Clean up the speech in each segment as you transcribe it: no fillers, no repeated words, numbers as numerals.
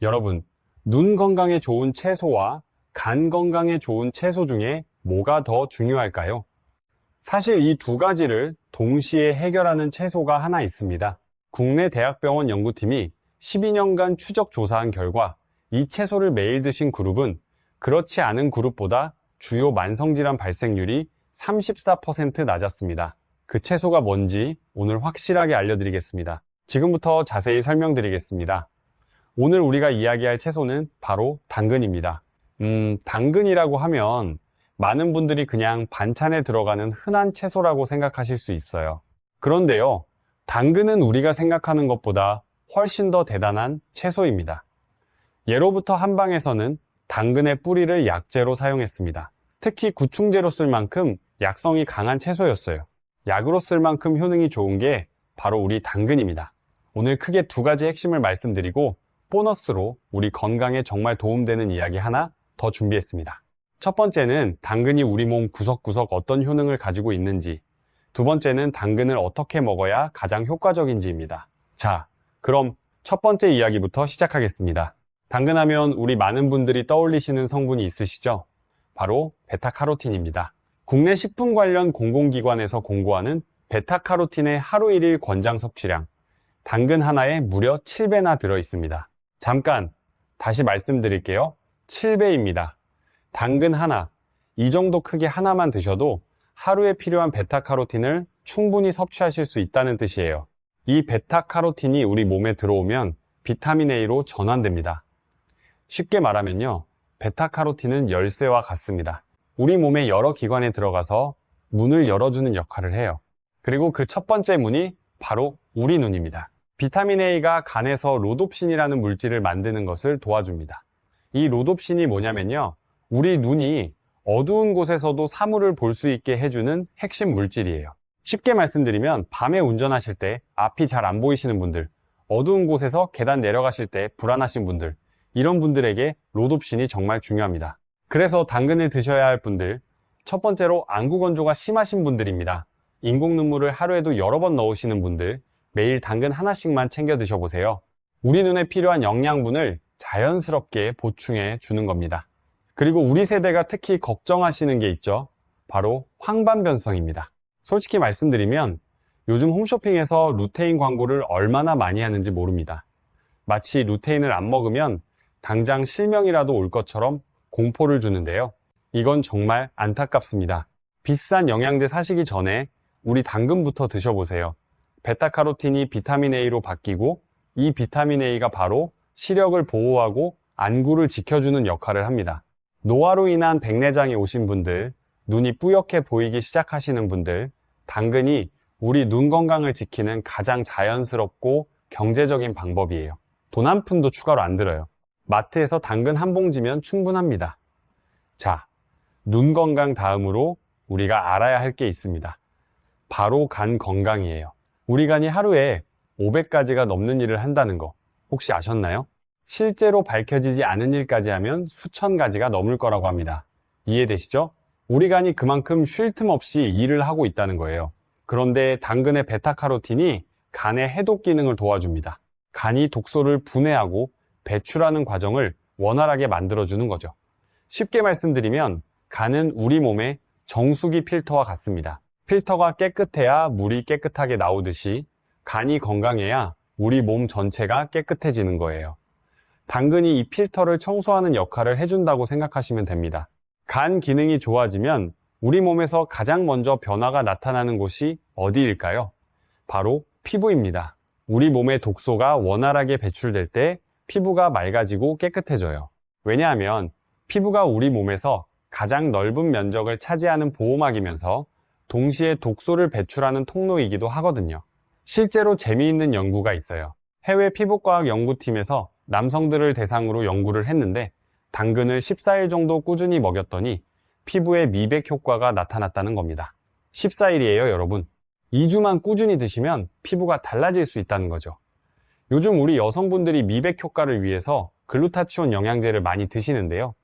여러분, 눈 건강에 좋은 채소와 간 건강에 좋은 채소 중에 뭐가 더 중요할까요? 사실 이 두 가지를 동시에 해결하는 채소가 하나 있습니다. 국내 대학병원 연구팀이 12년간 추적 조사한 결과 이 채소를 매일 드신 그룹은 그렇지 않은 그룹보다 주요 만성질환 발생률이 34% 낮았습니다. 그 채소가 뭔지 오늘 확실하게 알려드리겠습니다. 지금부터 자세히 설명드리겠습니다. 오늘 우리가 이야기할 채소는 바로 당근입니다. 당근이라고 하면 많은 분들이 그냥 반찬에 들어가는 흔한 채소라고 생각하실 수 있어요. 그런데요, 당근은 우리가 생각하는 것보다 훨씬 더 대단한 채소입니다. 예로부터 한방에서는 당근의 뿌리를 약재로 사용했습니다. 특히 구충제로 쓸 만큼 약성이 강한 채소였어요. 약으로 쓸 만큼 효능이 좋은 게 바로 우리 당근입니다. 오늘 크게 두 가지 핵심을 말씀드리고 보너스로 우리 건강에 정말 도움되는 이야기 하나 더 준비했습니다. 첫 번째는 당근이 우리 몸 구석구석 어떤 효능을 가지고 있는지, 두 번째는 당근을 어떻게 먹어야 가장 효과적인지입니다. 자, 그럼 첫 번째 이야기부터 시작하겠습니다. 당근하면 우리 많은 분들이 떠올리시는 성분이 있으시죠? 바로 베타카로틴입니다. 국내 식품 관련 공공기관에서 공고하는 베타카로틴의 하루 1일 권장 섭취량, 당근 하나에 무려 7배나 들어있습니다. 잠깐 다시 말씀드릴게요. 7배입니다. 당근 하나, 이 정도 크기 하나만 드셔도 하루에 필요한 베타카로틴을 충분히 섭취하실 수 있다는 뜻이에요. 이 베타카로틴이 우리 몸에 들어오면 비타민 A로 전환됩니다. 쉽게 말하면요, 베타카로틴은 열쇠와 같습니다. 우리 몸의 여러 기관에 들어가서 문을 열어주는 역할을 해요. 그리고 그 첫 번째 문이 바로 우리 눈입니다. 비타민 A가 간에서 로놉신이라는 물질을 만드는 것을 도와줍니다. 이 로놉신이 뭐냐면요, 우리 눈이 어두운 곳에서도 사물을 볼 수 있게 해주는 핵심 물질이에요. 쉽게 말씀드리면 밤에 운전하실 때 앞이 잘 안 보이시는 분들, 어두운 곳에서 계단 내려가실 때 불안하신 분들, 이런 분들에게 로놉신이 정말 중요합니다. 그래서 당근을 드셔야 할 분들, 첫 번째로 안구 건조가 심하신 분들입니다. 인공 눈물을 하루에도 여러 번 넣으시는 분들, 매일 당근 하나씩만 챙겨 드셔보세요. 우리 눈에 필요한 영양분을 자연스럽게 보충해 주는 겁니다. 그리고 우리 세대가 특히 걱정하시는 게 있죠. 바로 황반변성입니다. 솔직히 말씀드리면 요즘 홈쇼핑에서 루테인 광고를 얼마나 많이 하는지 모릅니다. 마치 루테인을 안 먹으면 당장 실명이라도 올 것처럼 공포를 주는데요. 이건 정말 안타깝습니다. 비싼 영양제 사시기 전에 우리 당근부터 드셔보세요. 베타카로틴이 비타민 A로 바뀌고 이 비타민 A가 바로 시력을 보호하고 안구를 지켜주는 역할을 합니다. 노화로 인한 백내장이 오신 분들, 눈이 뿌옇게 보이기 시작하시는 분들, 당근이 우리 눈 건강을 지키는 가장 자연스럽고 경제적인 방법이에요. 돈 한 푼도 추가로 안 들어요. 마트에서 당근 한 봉지면 충분합니다. 자, 눈 건강 다음으로 우리가 알아야 할 게 있습니다. 바로 간 건강이에요. 우리 간이 하루에 500가지가 넘는 일을 한다는 거 혹시 아셨나요? 실제로 밝혀지지 않은 일까지 하면 수천 가지가 넘을 거라고 합니다. 이해되시죠? 우리 간이 그만큼 쉴 틈 없이 일을 하고 있다는 거예요. 그런데 당근의 베타카로틴이 간의 해독 기능을 도와줍니다. 간이 독소를 분해하고 배출하는 과정을 원활하게 만들어주는 거죠. 쉽게 말씀드리면 간은 우리 몸의 정수기 필터와 같습니다. 필터가 깨끗해야 물이 깨끗하게 나오듯이 간이 건강해야 우리 몸 전체가 깨끗해지는 거예요. 당근이 이 필터를 청소하는 역할을 해준다고 생각하시면 됩니다. 간 기능이 좋아지면 우리 몸에서 가장 먼저 변화가 나타나는 곳이 어디일까요? 바로 피부입니다. 우리 몸의 독소가 원활하게 배출될 때 피부가 맑아지고 깨끗해져요. 왜냐하면 피부가 우리 몸에서 가장 넓은 면적을 차지하는 보호막이면서 동시에 독소를 배출하는 통로이기도 하거든요. 실제로 재미있는 연구가 있어요. 해외 피부과학 연구팀에서 남성들을 대상으로 연구를 했는데 당근을 14일 정도 꾸준히 먹였더니 피부에 미백 효과가 나타났다는 겁니다. 14일이에요, 여러분. 2주만 꾸준히 드시면 피부가 달라질 수 있다는 거죠. 요즘 우리 여성분들이 미백 효과를 위해서 글루타치온 영양제를 많이 드시는데요.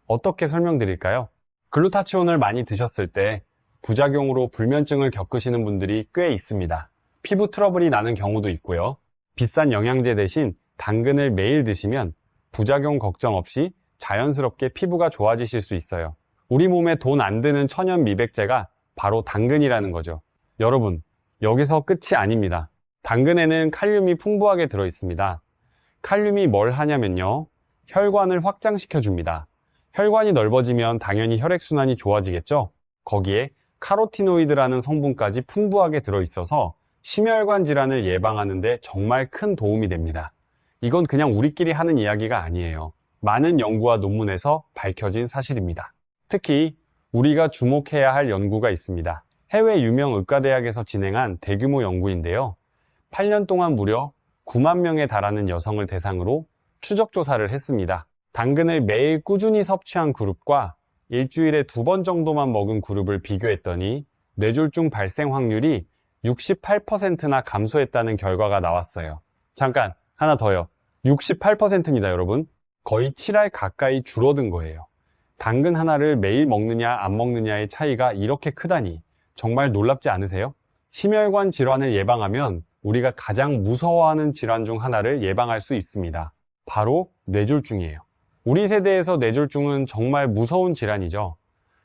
어떻게 설명드릴까요? 글루타치온을 많이 드셨을 때 부작용으로 불면증을 겪으시는 분들이 꽤 있습니다. 피부 트러블이 나는 경우도 있고요. 비싼 영양제 대신 당근을 매일 드시면 부작용 걱정 없이 자연스럽게 피부가 좋아지실 수 있어요. 우리 몸에 돈 안 드는 천연 미백제가 바로 당근이라는 거죠. 여러분, 여기서 끝이 아닙니다. 당근에는 칼륨이 풍부하게 들어있습니다. 칼륨이 뭘 하냐면요, 혈관을 확장시켜 줍니다. 혈관이 넓어지면 당연히 혈액순환이 좋아지겠죠? 거기에 카로티노이드라는 성분까지 풍부하게 들어있어서 심혈관 질환을 예방하는 데 정말 큰 도움이 됩니다. 이건 그냥 우리끼리 하는 이야기가 아니에요. 많은 연구와 논문에서 밝혀진 사실입니다. 특히 우리가 주목해야 할 연구가 있습니다. 해외 유명 의과대학에서 진행한 대규모 연구인데요. 8년 동안 무려 9만 명에 달하는 여성을 대상으로 추적 조사를 했습니다. 당근을 매일 꾸준히 섭취한 그룹과 일주일에 2번 정도만 먹은 그룹을 비교했더니 뇌졸중 발생 확률이 68%나 감소했다는 결과가 나왔어요. 잠깐, 하나 더요. 68%입니다, 여러분. 거의 7할 가까이 줄어든 거예요. 당근 하나를 매일 먹느냐 안 먹느냐의 차이가 이렇게 크다니 정말 놀랍지 않으세요? 심혈관 질환을 예방하면 우리가 가장 무서워하는 질환 중 하나를 예방할 수 있습니다. 바로 뇌졸중이에요. 우리 세대에서 뇌졸중은 정말 무서운 질환이죠.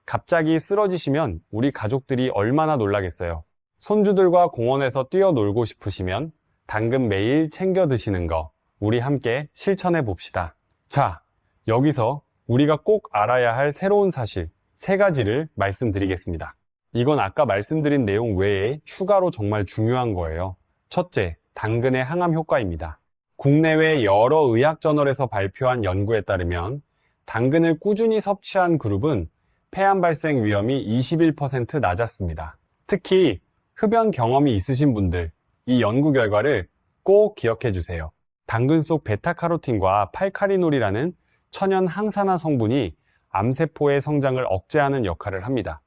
갑자기 쓰러지시면 우리 가족들이 얼마나 놀라겠어요. 손주들과 공원에서 뛰어놀고 싶으시면 당근 매일 챙겨 드시는 거 우리 함께 실천해 봅시다. 자, 여기서 우리가 꼭 알아야 할 새로운 사실 3가지를 말씀드리겠습니다. 이건 아까 말씀드린 내용 외에 추가로 정말 중요한 거예요. 첫째, 당근의 항암 효과입니다. 국내외 여러 의학저널에서 발표한 연구에 따르면 당근을 꾸준히 섭취한 그룹은 폐암 발생 위험이 21% 낮았습니다. 특히 흡연 경험이 있으신 분들, 이 연구 결과를 꼭 기억해 주세요. 당근 속 베타카로틴과 팔카리놀이라는 천연 항산화 성분이 암세포의 성장을 억제하는 역할을 합니다.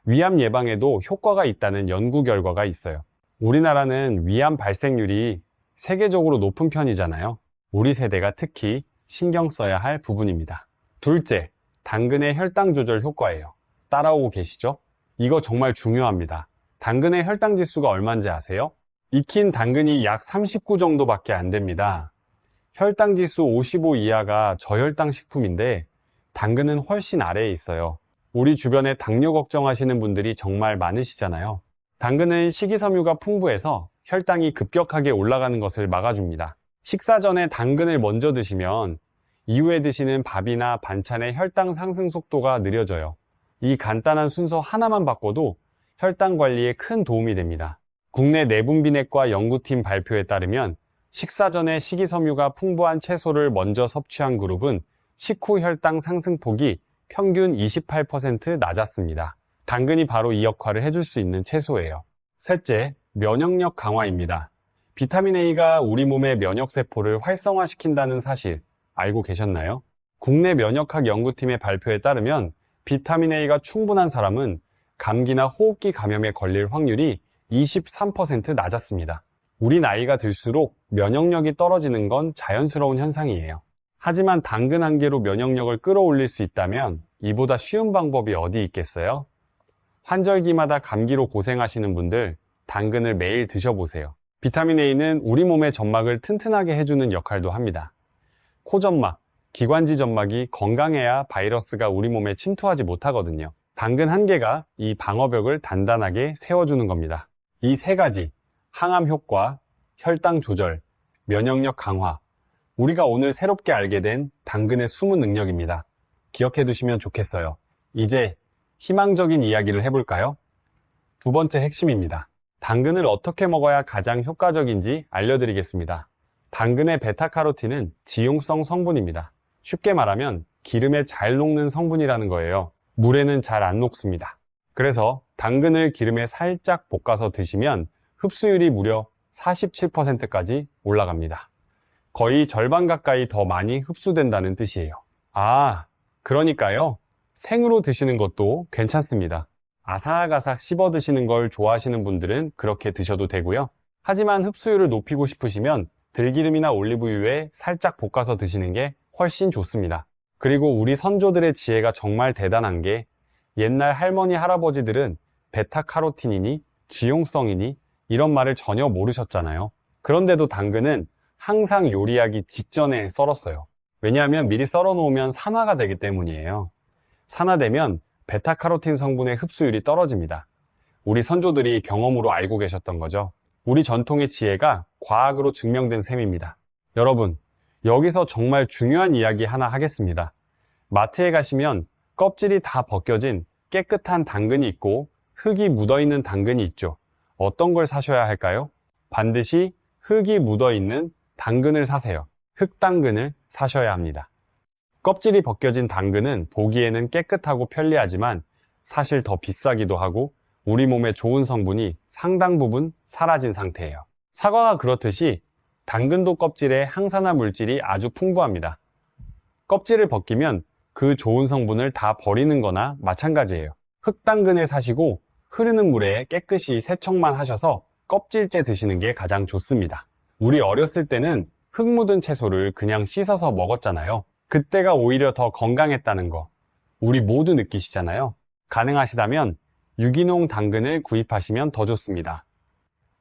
위암 예방에도 효과가 있다는 연구 결과가 있어요. 우리나라는 위암 발생률이 세계적으로 높은 편이잖아요. 우리 세대가 특히 신경 써야 할 부분입니다. 둘째, 당근의 혈당 조절 효과예요. 따라오고 계시죠? 이거 정말 중요합니다. 당근의 혈당 지수가 얼마인지 아세요? 익힌 당근이 약 39 정도밖에 안 됩니다. 혈당 지수 55 이하가 저혈당 식품인데 당근은 훨씬 아래에 있어요. 우리 주변에 당뇨 걱정하시는 분들이 정말 많으시잖아요. 당근은 식이섬유가 풍부해서 혈당이 급격하게 올라가는 것을 막아줍니다. 식사 전에 당근을 먼저 드시면 이후에 드시는 밥이나 반찬의 혈당 상승 속도가 느려져요. 이 간단한 순서 하나만 바꿔도 혈당 관리에 큰 도움이 됩니다. 국내 내분비내과 연구팀 발표에 따르면 식사 전에 식이섬유가 풍부한 채소를 먼저 섭취한 그룹은 식후 혈당 상승폭이 평균 28% 낮았습니다. 당근이 바로 이 역할을 해줄 수 있는 채소예요. 셋째, 면역력 강화입니다. 비타민 A가 우리 몸의 면역세포를 활성화시킨다는 사실 알고 계셨나요? 국내 면역학 연구팀의 발표에 따르면 비타민 A가 충분한 사람은 감기나 호흡기 감염에 걸릴 확률이 23% 낮았습니다. 우리 나이가 들수록 면역력이 떨어지는 건 자연스러운 현상이에요. 하지만 당근 한 개로 면역력을 끌어올릴 수 있다면 이보다 쉬운 방법이 어디 있겠어요? 환절기마다 감기로 고생하시는 분들, 당근을 매일 드셔보세요. 비타민 A는 우리 몸의 점막을 튼튼하게 해주는 역할도 합니다. 코점막, 기관지 점막이 건강해야 바이러스가 우리 몸에 침투하지 못하거든요. 당근 한 개가 이 방어벽을 단단하게 세워주는 겁니다. 이 3가지, 항암 효과, 혈당 조절, 면역력 강화, 우리가 오늘 새롭게 알게 된 당근의 숨은 능력입니다. 기억해 두시면 좋겠어요. 이제 희망적인 이야기를 해볼까요? 2번째 핵심입니다. 당근을 어떻게 먹어야 가장 효과적인지 알려드리겠습니다. 당근의 베타카로틴은 지용성 성분입니다. 쉽게 말하면 기름에 잘 녹는 성분이라는 거예요. 물에는 잘 안 녹습니다. 그래서 당근을 기름에 살짝 볶아서 드시면 흡수율이 무려 47%까지 올라갑니다. 거의 절반 가까이 더 많이 흡수된다는 뜻이에요. 아, 그러니까요. 생으로 드시는 것도 괜찮습니다. 아삭아삭 씹어 드시는 걸 좋아하시는 분들은 그렇게 드셔도 되고요. 하지만 흡수율을 높이고 싶으시면 들기름이나 올리브유에 살짝 볶아서 드시는 게 훨씬 좋습니다. 그리고 우리 선조들의 지혜가 정말 대단한 게 옛날 할머니, 할아버지들은 베타카로틴이니 지용성이니 이런 말을 전혀 모르셨잖아요. 그런데도 당근은 항상 요리하기 직전에 썰었어요. 왜냐하면 미리 썰어 놓으면 산화가 되기 때문이에요. 산화되면 베타카로틴 성분의 흡수율이 떨어집니다. 우리 선조들이 경험으로 알고 계셨던 거죠. 우리 전통의 지혜가 과학으로 증명된 셈입니다. 여러분, 여기서 정말 중요한 이야기 하나 하겠습니다. 마트에 가시면 껍질이 다 벗겨진 깨끗한 당근이 있고 흙이 묻어있는 당근이 있죠. 어떤 걸 사셔야 할까요? 반드시 흙이 묻어있는 당근을 사세요. 흙당근을 사셔야 합니다. 껍질이 벗겨진 당근은 보기에는 깨끗하고 편리하지만 사실 더 비싸기도 하고 우리 몸에 좋은 성분이 상당 부분 사라진 상태예요. 사과가 그렇듯이 당근도 껍질에 항산화 물질이 아주 풍부합니다. 껍질을 벗기면 그 좋은 성분을 다 버리는 거나 마찬가지예요. 흙당근을 사시고 흐르는 물에 깨끗이 세척만 하셔서 껍질째 드시는 게 가장 좋습니다. 우리 어렸을 때는 흙 묻은 채소를 그냥 씻어서 먹었잖아요. 그때가 오히려 더 건강했다는 거 우리 모두 느끼시잖아요. 가능하시다면 유기농 당근을 구입하시면 더 좋습니다.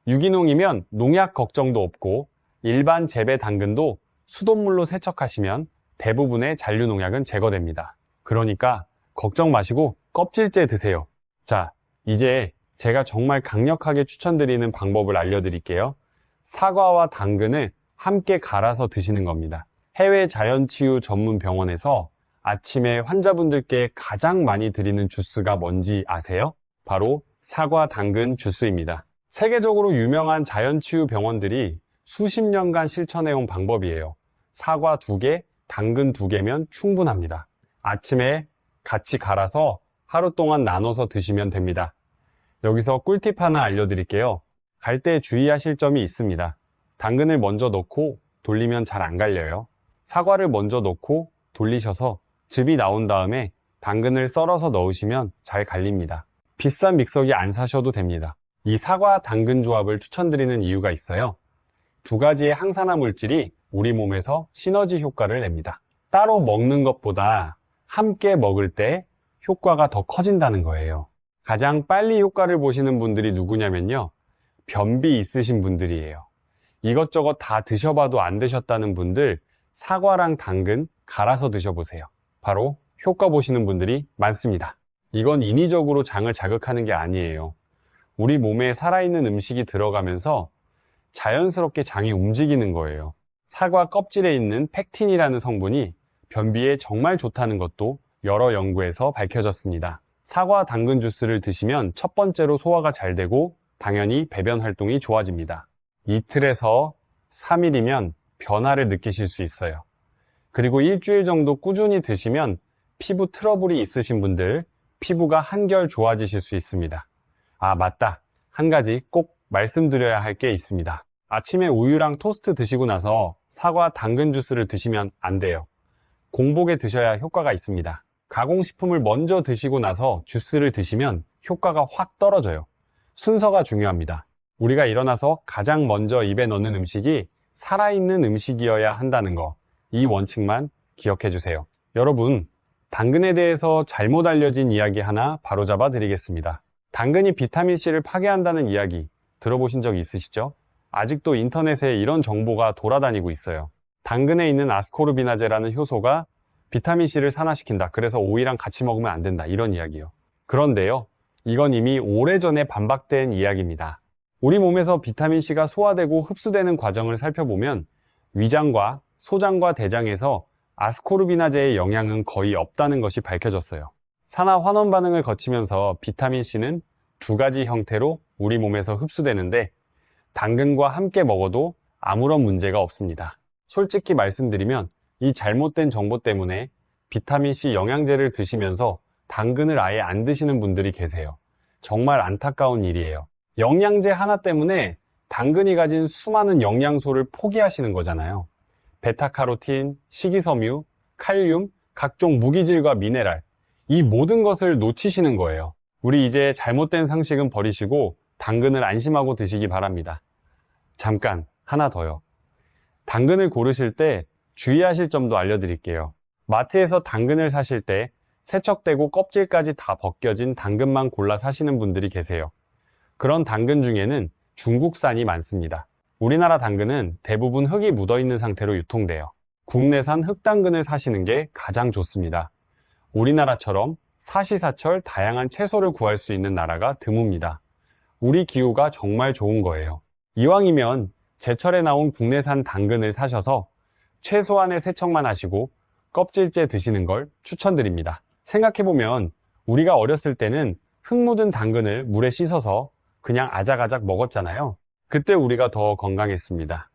유기농이면 농약 걱정도 없고 일반 재배 당근도 수돗물로 세척하시면 대부분의 잔류 농약은 제거됩니다. 그러니까 걱정 마시고 껍질째 드세요. 자, 이제 제가 정말 강력하게 추천드리는 방법을 알려드릴게요. 사과와 당근을 함께 갈아서 드시는 겁니다. 해외 자연치유 전문 병원에서 아침에 환자분들께 가장 많이 드리는 주스가 뭔지 아세요? 바로 사과 당근 주스입니다. 세계적으로 유명한 자연치유 병원들이 수십 년간 실천해온 방법이에요. 사과 2개, 당근 2개면 충분합니다. 아침에 같이 갈아서 하루 동안 나눠서 드시면 됩니다. 여기서 꿀팁 하나 알려드릴게요. 갈 때 주의하실 점이 있습니다. 당근을 먼저 넣고 돌리면 잘 안 갈려요. 사과를 먼저 넣고 돌리셔서 즙이 나온 다음에 당근을 썰어서 넣으시면 잘 갈립니다. 비싼 믹서기 안 사셔도 됩니다. 이 사과 당근 조합을 추천드리는 이유가 있어요. 2가지의 항산화 물질이 우리 몸에서 시너지 효과를 냅니다. 따로 먹는 것보다 함께 먹을 때 효과가 더 커진다는 거예요. 가장 빨리 효과를 보시는 분들이 누구냐면요. 변비 있으신 분들이에요. 이것저것 다 드셔봐도 안 드셨다는 분들 사과랑 당근 갈아서 드셔보세요. 바로 효과 보시는 분들이 많습니다. 이건 인위적으로 장을 자극하는 게 아니에요. 우리 몸에 살아있는 음식이 들어가면서 자연스럽게 장이 움직이는 거예요. 사과 껍질에 있는 팩틴이라는 성분이 변비에 정말 좋다는 것도 여러 연구에서 밝혀졌습니다. 사과 당근 주스를 드시면 첫 번째로 소화가 잘 되고 당연히 배변 활동이 좋아집니다. 이틀에서 3일이면 변화를 느끼실 수 있어요. 그리고 일주일 정도 꾸준히 드시면 피부 트러블이 있으신 분들 피부가 한결 좋아지실 수 있습니다. 아, 맞다. 한 가지 꼭 말씀드려야 할 게 있습니다. 아침에 우유랑 토스트 드시고 나서 사과 당근 주스를 드시면 안 돼요. 공복에 드셔야 효과가 있습니다. 가공식품을 먼저 드시고 나서 주스를 드시면 효과가 확 떨어져요. 순서가 중요합니다. 우리가 일어나서 가장 먼저 입에 넣는 음식이 살아있는 음식이어야 한다는 거, 이 원칙만 기억해 주세요. 여러분, 당근에 대해서 잘못 알려진 이야기 하나 바로잡아 드리겠습니다. 당근이 비타민C를 파괴한다는 이야기 들어보신 적 있으시죠? 아직도 인터넷에 이런 정보가 돌아다니고 있어요. 당근에 있는 아스코르비나제라는 효소가 비타민C를 산화시킨다. 그래서 오이랑 같이 먹으면 안 된다. 이런 이야기요. 그런데요, 이건 이미 오래전에 반박된 이야기입니다. 우리 몸에서 비타민C가 소화되고 흡수되는 과정을 살펴보면 위장과 소장과 대장에서 아스코르비나제의 영향은 거의 없다는 것이 밝혀졌어요. 산화 환원 반응을 거치면서 비타민C는 2가지 형태로 우리 몸에서 흡수되는데 당근과 함께 먹어도 아무런 문제가 없습니다. 솔직히 말씀드리면 이 잘못된 정보 때문에 비타민C 영양제를 드시면서 당근을 아예 안 드시는 분들이 계세요. 정말 안타까운 일이에요. 영양제 하나 때문에 당근이 가진 수많은 영양소를 포기하시는 거잖아요. 베타카로틴, 식이섬유, 칼륨, 각종 무기질과 미네랄, 이 모든 것을 놓치시는 거예요. 우리 이제 잘못된 상식은 버리시고 당근을 안심하고 드시기 바랍니다. 잠깐 하나 더요. 당근을 고르실 때 주의하실 점도 알려드릴게요. 마트에서 당근을 사실 때 세척되고 껍질까지 다 벗겨진 당근만 골라 사시는 분들이 계세요. 그런 당근 중에는 중국산이 많습니다. 우리나라 당근은 대부분 흙이 묻어있는 상태로 유통돼요. 국내산 흙당근을 사시는 게 가장 좋습니다. 우리나라처럼 사시사철 다양한 채소를 구할 수 있는 나라가 드뭅니다. 우리 기후가 정말 좋은 거예요. 이왕이면 제철에 나온 국내산 당근을 사셔서 최소한의 세척만 하시고 껍질째 드시는 걸 추천드립니다. 생각해보면 우리가 어렸을 때는 흙 묻은 당근을 물에 씻어서 그냥 아작아작 먹었잖아요. 그때 우리가 더 건강했습니다.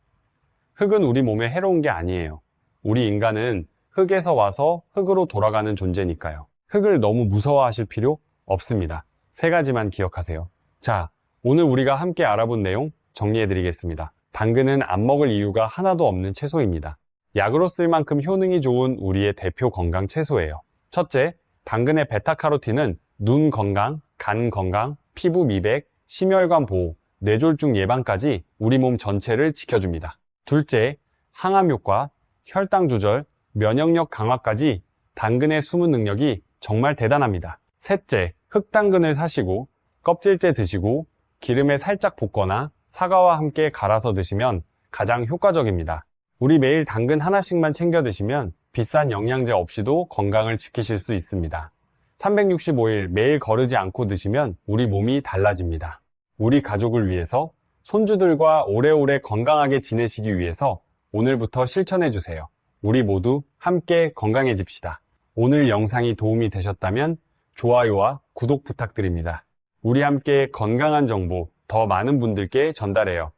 흙은 우리 몸에 해로운 게 아니에요. 우리 인간은 흙에서 와서 흙으로 돌아가는 존재니까요. 흙을 너무 무서워하실 필요 없습니다. 3가지만 기억하세요. 자, 오늘 우리가 함께 알아본 내용 정리해드리겠습니다. 당근은 안 먹을 이유가 하나도 없는 채소입니다. 약으로 쓸 만큼 효능이 좋은 우리의 대표 건강 채소예요. 첫째, 당근의 베타카로틴은 눈 건강, 간 건강, 피부 미백, 심혈관 보호, 뇌졸중 예방까지 우리 몸 전체를 지켜줍니다. 둘째, 항암 효과, 혈당 조절, 면역력 강화까지 당근의 숨은 능력이 정말 대단합니다. 셋째, 흙당근을 사시고 껍질째 드시고 기름에 살짝 볶거나 사과와 함께 갈아서 드시면 가장 효과적입니다. 우리 매일 당근 하나씩만 챙겨 드시면 비싼 영양제 없이도 건강을 지키실 수 있습니다. 365일 매일 거르지 않고 드시면 우리 몸이 달라집니다. 우리 가족을 위해서, 손주들과 오래오래 건강하게 지내시기 위해서 오늘부터 실천해 주세요. 우리 모두 함께 건강해집시다. 오늘 영상이 도움이 되셨다면 좋아요와 구독 부탁드립니다. 우리 함께 건강한 정보 더 많은 분들께 전달해요.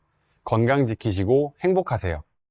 건강 지키시고 행복하세요.